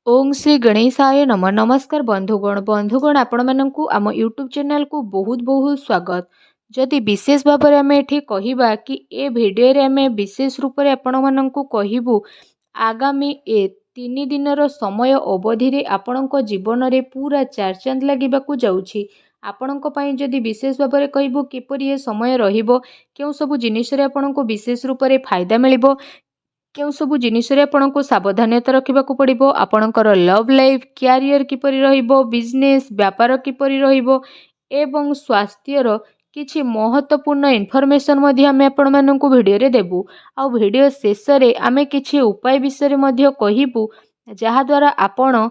ओम श्री गणेशाय नम नमस्कार बंधुगण आपण मानकु आम यूट्यूब चैनल को बहुत बहुत स्वागत। जदि विशेष भाव में आम एठी कहिबा कि ए भिडियो रे आम विशेष रूप से आपण मानकु कहिबु आगामी ए 3 दिनर समय अवधि रे आपणक जीवन रे पूरा चार चांद लागिबाकु जाउछि। आपणक पई जदि विशेष भाव में कहिबु किपरि ए समय रहिबो केउ सब जिनिस रे आपणक विशेष रूप से फायदा मिलिबो केउ सबु जिनिसरे आपनको सावधानता रखिबाकु पड़िबो आपणकर लव लाइफ क्यारियर किपरि रहिबो बिजनेस व्यापार किपरि रहिबो एवं स्वास्थ्यर किछि महत्वपूर्ण इनफॉरमेशन मध्ये आमे आपण माननकु भिडियो रे देबु। आ भिडियो शेष रे आमे किछि उपाय विषय रे मध्ये कहिबु जहा द्वारा आपण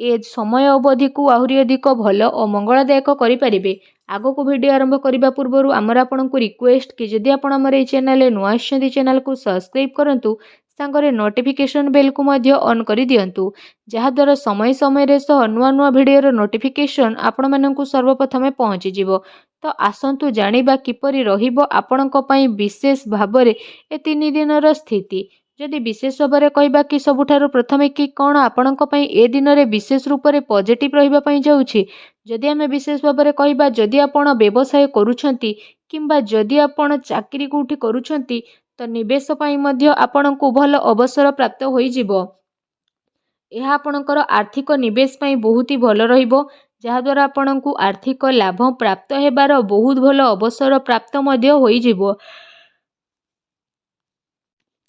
ए समय अवधि को आहुरी अधिक भल और मंगलदायक करि परिबे। आगो को वीडियो आरंभ करबा पूर्वरु आमर आपनकु रिक्वेस्ट कि जदि आपण हमर ए चैनल नुआ आछंती चैनल को सब्सक्राइब करंतु सांगरे नोटिफिकेशन बेल को मध्य ऑन करि दियंतु जहा द्वारा समय समय रे सह नुआ नुआ वीडियो रो नोटिफिकेशन आपण माननकु सर्वप्रथमे पहुंची जिवो। तो आसंतु जानिबा किपरि रहिबो आपणक पई विशेष भाबरे ए 3 दिनर स्थिति। जदि विशेष भाव में कहबा कि सबुठारु प्रथमे कि कौन आपणक पई ए दिन रे विशेष रूप से पॉजिटिव रहिबा पई जाउछि। जदि आमे विशेष भाव में कहबा जदि आपण व्यवसाय करूछंती किंबा जदि आपण चाकरी कोठी करूछंती तो निवेश पई मध्य आपणको भल अवसर प्राप्त होई जिवो। यह आपणकर आर्थिक निवेश पई बहुत ही भल रहिबो जहा द्वारा आपणको आर्थिक लाभ प्राप्त हेबार बहुत भल अवसर प्राप्त मध्य होई जिवो।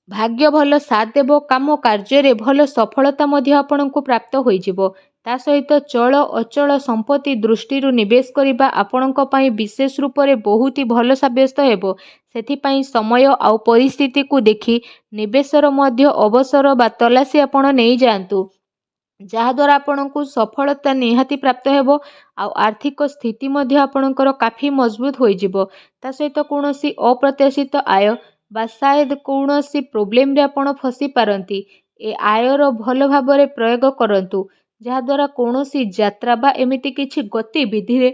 भाग्य भल साथ देव काम कार्य रे भल सफलता मध्य आपणको प्राप्त होई जिवो। ता सहित चल अचल संपत्ति दृष्टि निवेश करिबा आपणक पई विशेष रूप से बहुत ही भल साब्यस्त हेबो। सेथिपई समय आउ परिस्थिति को देखि निवेशर मध्य अवसर बा तलासी आपण नहीं जातु जहा द्वारा आपणको सफलता निहाती प्राप्त हेबो। आउ आर्थिक स्थिति मध्य आपणकर काफी मजबूत होई जिवो। ता सहित कोनोसी अप्रत्याशित आय बा शायद कौनसी प्रोब्लेम रे आपण फसी पारंती ए आयर भल भाव में प्रयोग करंतु जहा द्वारा कौनसी यात्रा बा एमिति किछि गतिविधि रे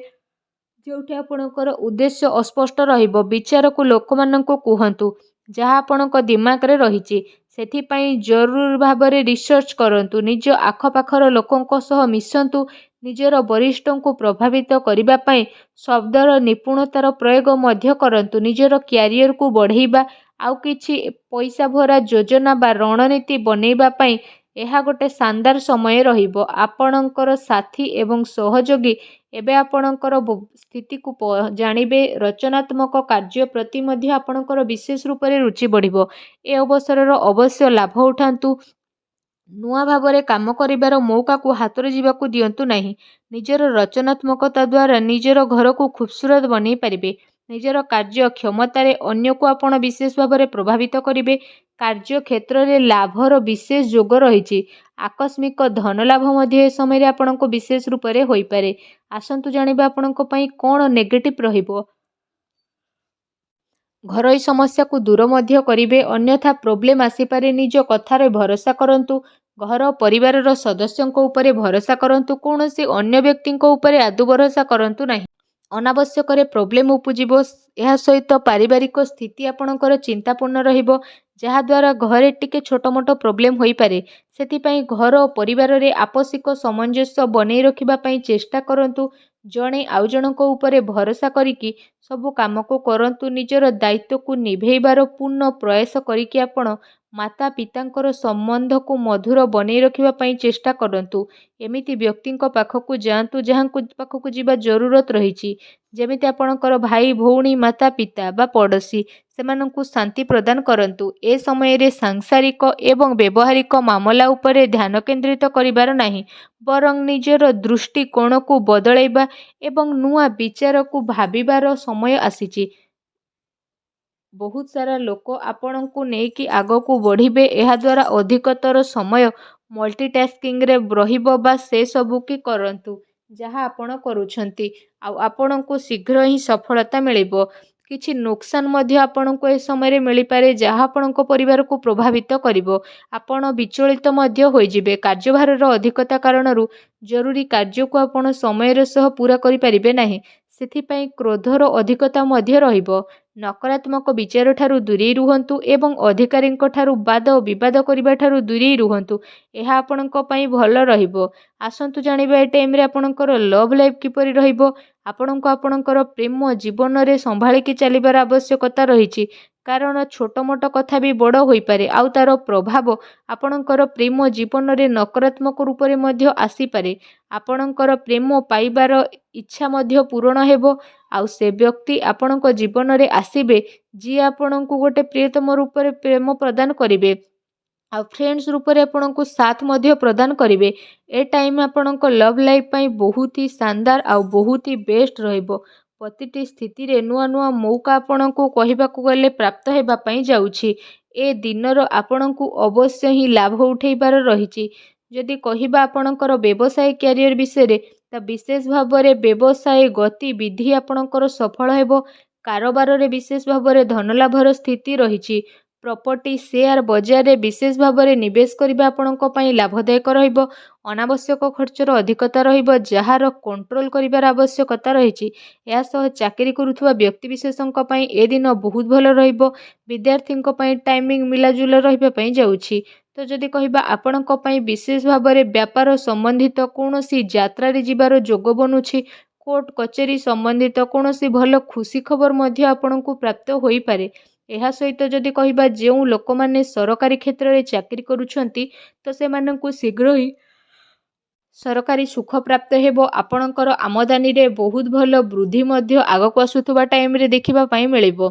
जोठी आपणकर उद्देश्य अस्पष्ट रहिबो विचार को लोक माननको कुहंतु जहा आपणक दिमाग रे रहिछि। सेथिपई जरूर भाव में रिसर्च करंतु निज आखपाखर लोकंक सह मिसंतु निजर वरिष्ठों को प्रभावित करने पाई शब्दर निपुणतार प्रयोग मध्य करंतु निजर क्यारियर को बढ़ेबा आउ किछि पैसा भरा योजना बा रणनीति बनैबा पाई यह गोटे शानदार समय रहिबो। आपणकर साथी एवं सहयोगी एबे आपणकर स्थिति को जानिबे रचनात्मक कार्य प्रति मध्य आपणकर विशेष रूप से रुचि बढ़िबो। ए अवसर अवश्य लाभ उठांतु नुआ भाव में काम करिबार मौका को हाथ जीवाकू दियंतु नहीं। निजर रचनात्मकता द्वारा निजर घर को खूबसूरत बनै पारिबे। निजर कार्य क्षमतार अन्य को आपण विशेष भाव में प्रभावित करिबे। कार्य क्षेत्र में लाभर विशेष जोग रही आकस्मिक धन लाभ मध्य समय आपनको विशेष रूप से होई पारे। आसंतु जानिबा आपनको पई कोन नेगेटिव रहिबो। घरोई समस्या को दूर मध्य करिबे अन्यथा प्रोब्लेम आसीपारे निज कथार भरोसा करंतु घर परिवार सदस्यों उपरे भरोसा करंतु कौनसी अन्य व्यक्ति उपरे आदु भरोसा करंतु नहीं। अनावश्यक प्रोब्लेम उपजिबो। यह सहित पारिवारिक स्थिति आपणकर चिंतापूर्ण रहिबो जहा द्वारा घरे टिके छोट मोट प्रोब्लेम होई पारे। सेथिपई घर और परिवार रे आपसिक सामंजस्य बनै रखिबा पई चेष्टा करंतु जणे आउ जनक उपरे भरोसा करिकी सबु काम को करंतु निजर दायित्व को निभेइबार पूर्ण प्रयास करिकी आपण माता पितांकर संबंध को मधुर बनै रखिबा पई चेष्टा करंतु। एमिति व्यक्ति पाखकु जांतु जहांकु पाखकु जीवा जरूरत रहिछि जेमिति आपणकर भाई भौणी माता पिता बा पड़ोसी सेमानंकु शांति प्रदान करंतु। ए समय रे सांसारिक एवं व्यवहारिक मामला उपरे ध्यान केंद्रित करिबार नाही बरं निजर दृष्टिकोण को बदलैबा एवं नुआ विचार को भाबिबार समय आसीछि। बहुत सारा लोक आपण को नेकी आग को बढ़िबे एहा द्वारा अधिकतर समय मल्टीटास्किंग रे रहिबो बा से सबु की करंतु जहा आपण करूछंती आ आपण को शीघ्र ही सफलता मिलिबो। किछि नुकसान मध्य आपण को ए समय रे मिली पारे जहा आपण को परिवार को प्रभावित करिवो। आपण विचलित मध्य होई जिवे कार्यभार रो अधिकता कारणरू जरूरी कार्य को आपण समय रे सह पूरा करि परिबे नाही। सेथिपई क्रोधर अधिकता मध्य रहिबो। ନକାରାତ୍ମକ ବିଚାର ଠାରୁ ଦୂରେଇ ରୁହନ୍ତୁ ଏବଂ ଅଧିକାରୀଙ୍କ ଠାରୁ ବାଦ ବିବାଦ କରିବା ଠାରୁ ଦୂରେଇ ରୁହନ୍ତୁ। ଏହା ଆପଣଙ୍କ ପାଇଁ ଭଲ ରହିବ। ଆସନ୍ତୁ ଜାଣିବା ଏ ଟାଇମ୍ରେ ଆପଣଙ୍କର ଲଭ୍ ଲାଇଫ୍ କିପରି ରହିବ। ଆପଣଙ୍କୁ ଆପଣଙ୍କର ପ୍ରେମ ଜୀବନରେ ସମ୍ଭାଳିକି ଚାଲିବାର ଆବଶ୍ୟକତା ରହିଛି। କାରଣ ଛୋଟ ମୋଟ କଥା ବି ବଡ଼ ହୋଇପାରେ ଆଉ ତାର ପ୍ରଭାବ ଆପଣଙ୍କର ପ୍ରେମ ଜୀବନରେ ନକାରାତ୍ମକ ରୂପରେ ମଧ୍ୟ ଆସିପାରେ। ଆପଣଙ୍କର ପ୍ରେମ ପାଇବାର ଇଚ୍ଛା ମଧ୍ୟ ପୂରଣ ହେବ ଆଉ ସେ ବ୍ୟକ୍ତି ଆପଣଙ୍କ ଜୀବନରେ ଆସିବେ ଯିଏ ଆପଣଙ୍କୁ ଗୋଟେ ପ୍ରିୟତମ ରୂପରେ ପ୍ରେମ ପ୍ରଦାନ କରିବେ ଆଉ ଫ୍ରେଣ୍ଡସ୍ ରୂପରେ ଆପଣଙ୍କୁ ସାଥ ମଧ୍ୟ ପ୍ରଦାନ କରିବେ। ଏ ଟାଇମ୍ ଆପଣଙ୍କ ଲଭ୍ ଲାଇଫ୍ ପାଇଁ ବହୁତ ହି ଶାନଦାର ଆଉ ବହୁତ ହି ବେଷ୍ଟ ରହିବ। ପ୍ରତିଟି ସ୍ଥିତିରେ ନୂଆ ନୂଆ ମୌକା ଆପଣଙ୍କୁ କହିବାକୁ ଗଲେ ପ୍ରାପ୍ତ ହେବା ପାଇଁ ଯାଉଛି। ଏ ଦିନର ଆପଣଙ୍କୁ ଅବଶ୍ୟ ହିଁ ଲାଭ ଉଠେଇବାର ରହିଛି। ଯଦି କହିବା ଆପଣଙ୍କର ବ୍ୟବସାୟ କ୍ୟାରିୟର ବିଷୟରେ ତା ବିଶେଷ ଭାବରେ ବ୍ୟବସାୟ ଗତିବିଧି ଆପଣଙ୍କର ସଫଳ ହେବ। କାରବାରରେ ବିଶେଷ ଭାବରେ ଧନଲାଭର ସ୍ଥିତି ରହିଛି। ପ୍ରପର୍ଟି ସେୟାର ବଜାରରେ ବିଶେଷ ଭାବରେ ନିବେଶ କରିବା ଆପଣଙ୍କ ପାଇଁ ଲାଭଦାୟକ ରହିବ। ଅନାବଶ୍ୟକ ଖର୍ଚ୍ଚର ଅଧିକତା ରହିବ ଯାହାର କଣ୍ଟ୍ରୋଲ କରିବାର ଆବଶ୍ୟକତା ରହିଛି। ଏହା ସହ ଚାକିରି କରୁଥିବା ବ୍ୟକ୍ତିବିଶେଷଙ୍କ ପାଇଁ ଏ ଦିନ ବହୁତ ଭଲ ରହିବ। ବିଦ୍ୟାର୍ଥୀଙ୍କ ପାଇଁ ଟାଇମିଂ ମିଲାଜୁଲା ରହିବା ପାଇଁ ଯାଉଛି। ତ ଯଦି କହିବା ଆପଣଙ୍କ ପାଇଁ ବିଶେଷ ଭାବରେ ବ୍ୟାପାର ସମ୍ବନ୍ଧିତ କୌଣସି ଯାତ୍ରାରେ ଯିବାର ଯୋଗ ବନୁଛି। କୋର୍ଟ କଚେରୀ ସମ୍ବନ୍ଧିତ କୌଣସି ଭଲ ଖୁସି ଖବର ମଧ୍ୟ ଆପଣଙ୍କୁ ପ୍ରାପ୍ତ ହୋଇପାରେ। ଏହା ସହିତ ଯଦି କହିବା ଯେଉଁ ଲୋକମାନେ ସରକାରୀ କ୍ଷେତ୍ରରେ ଚାକିରି କରୁଛନ୍ତି ତ ସେମାନଙ୍କୁ ଶୀଘ୍ର ହିଁ ସରକାରୀ ସୁଖ ପ୍ରାପ୍ତ ହେବ। ଆପଣଙ୍କର ଆମଦାନୀରେ ବହୁତ ଭଲ ବୃଦ୍ଧି ମଧ୍ୟ ଆଗକୁ ଆସୁଥିବା ଟାଇମ୍ରେ ଦେଖିବା ପାଇଁ ମିଳିବ।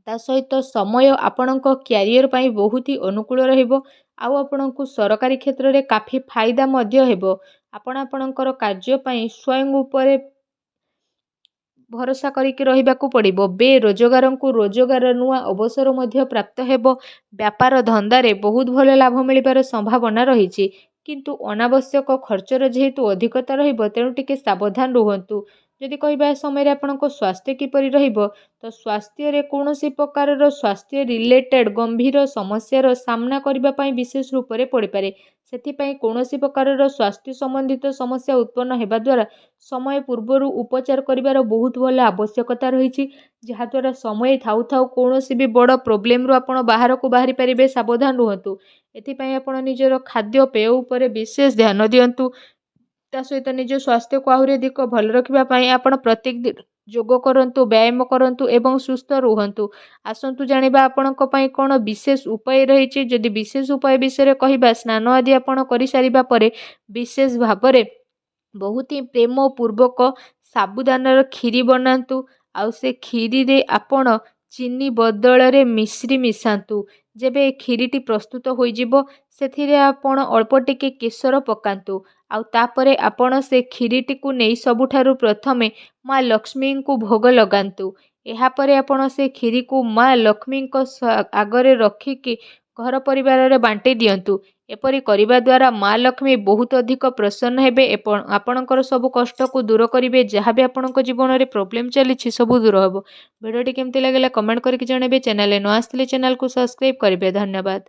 ତା ସହିତ ସମୟ ଆପଣଙ୍କ କ୍ୟାରିୟର ପାଇଁ ବହୁତ ହି ଅନୁକୂଳ ରହିବ ଆଉ ଆପଣଙ୍କୁ ସରକାରୀ କ୍ଷେତ୍ରରେ କାଫି ଫାଇଦା ମଧ୍ୟ ହେବ। ଆପଣ ଆପଣଙ୍କର କାର୍ଯ୍ୟ ପାଇଁ ସ୍ୱୟଂ ଉପରେ ଭରସା କରିକି ରହିବାକୁ ପଡ଼ିବ। ବେରୋଜଗାରଙ୍କୁ ରୋଜଗାର ନୂଆ ଅବସର ମଧ୍ୟ ପ୍ରାପ୍ତ ହେବ। ବ୍ୟାପାର ଧନ୍ଦାରେ ବହୁତ ଭଲ ଲାଭ ମିଳିବାର ସମ୍ଭାବନା ରହିଛି। କିନ୍ତୁ ଅନାବଶ୍ୟକ ଖର୍ଚ୍ଚର ଯେହେତୁ ଅଧିକତା ରହିବ ତେଣୁ ଟିକେ ସାବଧାନ ରୁହନ୍ତୁ। ଯଦି କହିବା ଏ ସମୟରେ ଆପଣଙ୍କ ସ୍ୱାସ୍ଥ୍ୟ କିପରି ରହିବ ତ ସ୍ୱାସ୍ଥ୍ୟରେ କୌଣସି ପ୍ରକାରର ସ୍ୱାସ୍ଥ୍ୟ ରିଲେଟେଡ୍ ଗମ୍ଭୀର ସମସ୍ୟାର ସାମ୍ନା କରିବା ପାଇଁ ବିଶେଷ ରୂପରେ ପଡ଼ିପାରେ। ସେଥିପାଇଁ କୌଣସି ପ୍ରକାରର ସ୍ୱାସ୍ଥ୍ୟ ସମ୍ବନ୍ଧିତ ସମସ୍ୟା ଉତ୍ପନ୍ନ ହେବା ଦ୍ୱାରା ସମୟ ପୂର୍ବରୁ ଉପଚାର କରିବାର ବହୁତ ଭଲ ଆବଶ୍ୟକତା ରହିଛି। ଯାହାଦ୍ୱାରା ସମୟ ଥାଉ ଥାଉ କୌଣସି ବି ବଡ଼ ପ୍ରୋବ୍ଲେମରୁ ଆପଣ ବାହାରକୁ ବାହାରି ପାରିବେ। ସାବଧାନ ରୁହନ୍ତୁ। ଏଥିପାଇଁ ଆପଣ ନିଜର ଖାଦ୍ୟପେୟ ଉପରେ ବିଶେଷ ଧ୍ୟାନ ଦିଅନ୍ତୁ। ତା ସହିତ ନିଜ ସ୍ୱାସ୍ଥ୍ୟକୁ ଆହୁରି ଅଧିକ ଭଲ ରଖିବା ପାଇଁ ଆପଣ ପ୍ରତ୍ୟେକ ଦିନ ଯୋଗ କରନ୍ତୁ, ବ୍ୟାୟାମ କରନ୍ତୁ ଏବଂ ସୁସ୍ଥ ରୁହନ୍ତୁ। ଆସନ୍ତୁ ଜାଣିବା ଆପଣଙ୍କ ପାଇଁ କ'ଣ ବିଶେଷ ଉପାୟ ରହିଛି। ଯଦି ବିଶେଷ ଉପାୟ ବିଷୟରେ କହିବା ସ୍ନାନ ଆଦି ଆପଣ କରିସାରିବା ପରେ ବିଶେଷ ଭାବରେ ବହୁତ ହିଁ ପ୍ରେମ ପୂର୍ବକ ସାବୁଦାନାର କ୍ଷୀରି ବନାନ୍ତୁ ଆଉ ସେ କ୍ଷୀରିରେ ଆପଣ ଚିନି ବଦଳରେ ମିଶ୍ରି ମିଶାନ୍ତୁ। ଯେବେ ଏ କ୍ଷୀରିଟି ପ୍ରସ୍ତୁତ ହୋଇଯିବ ସେଥିରେ ଆପଣ ଅଳ୍ପ ଟିକେ କେଶର ପକାନ୍ତୁ ଆଉ ତାପରେ ଆପଣ ସେ କ୍ଷୀରିଟିକୁ ନେଇ ସବୁଠାରୁ ପ୍ରଥମେ ମା ଲକ୍ଷ୍ମୀଙ୍କୁ ଭୋଗ ଲଗାନ୍ତୁ। ଏହାପରେ ଆପଣ ସେ କ୍ଷୀରିକୁ ମା ଲକ୍ଷ୍ମୀଙ୍କ ଆଗରେ ରଖିକି ଘର ପରିବାରରେ ବାଣ୍ଟି ଦିଅନ୍ତୁ। ଏପରି କରିବା ଦ୍ୱାରା ମା ଲକ୍ଷ୍ମୀ ବହୁତ ଅଧିକ ପ୍ରସନ୍ନ ହେବେ ଏବଂ ଆପଣଙ୍କର ସବୁ କଷ୍ଟକୁ ଦୂର କରିବେ। ଯାହା ବି ଆପଣଙ୍କ ଜୀବନରେ ପ୍ରୋବ୍ଲେମ୍ ଚାଲିଛି ସବୁ ଦୂର ହେବ। ଭିଡ଼ିଓଟି କେମିତି ଲାଗିଲା କମେଣ୍ଟ କରିକି ଜଣାଇବେ। ଚ୍ୟାନେଲରେ ନ ଆସିଥିଲେ ଚ୍ୟାନେଲକୁ ସବସ୍କ୍ରାଇବ୍ କରିବେ। ଧନ୍ୟବାଦ।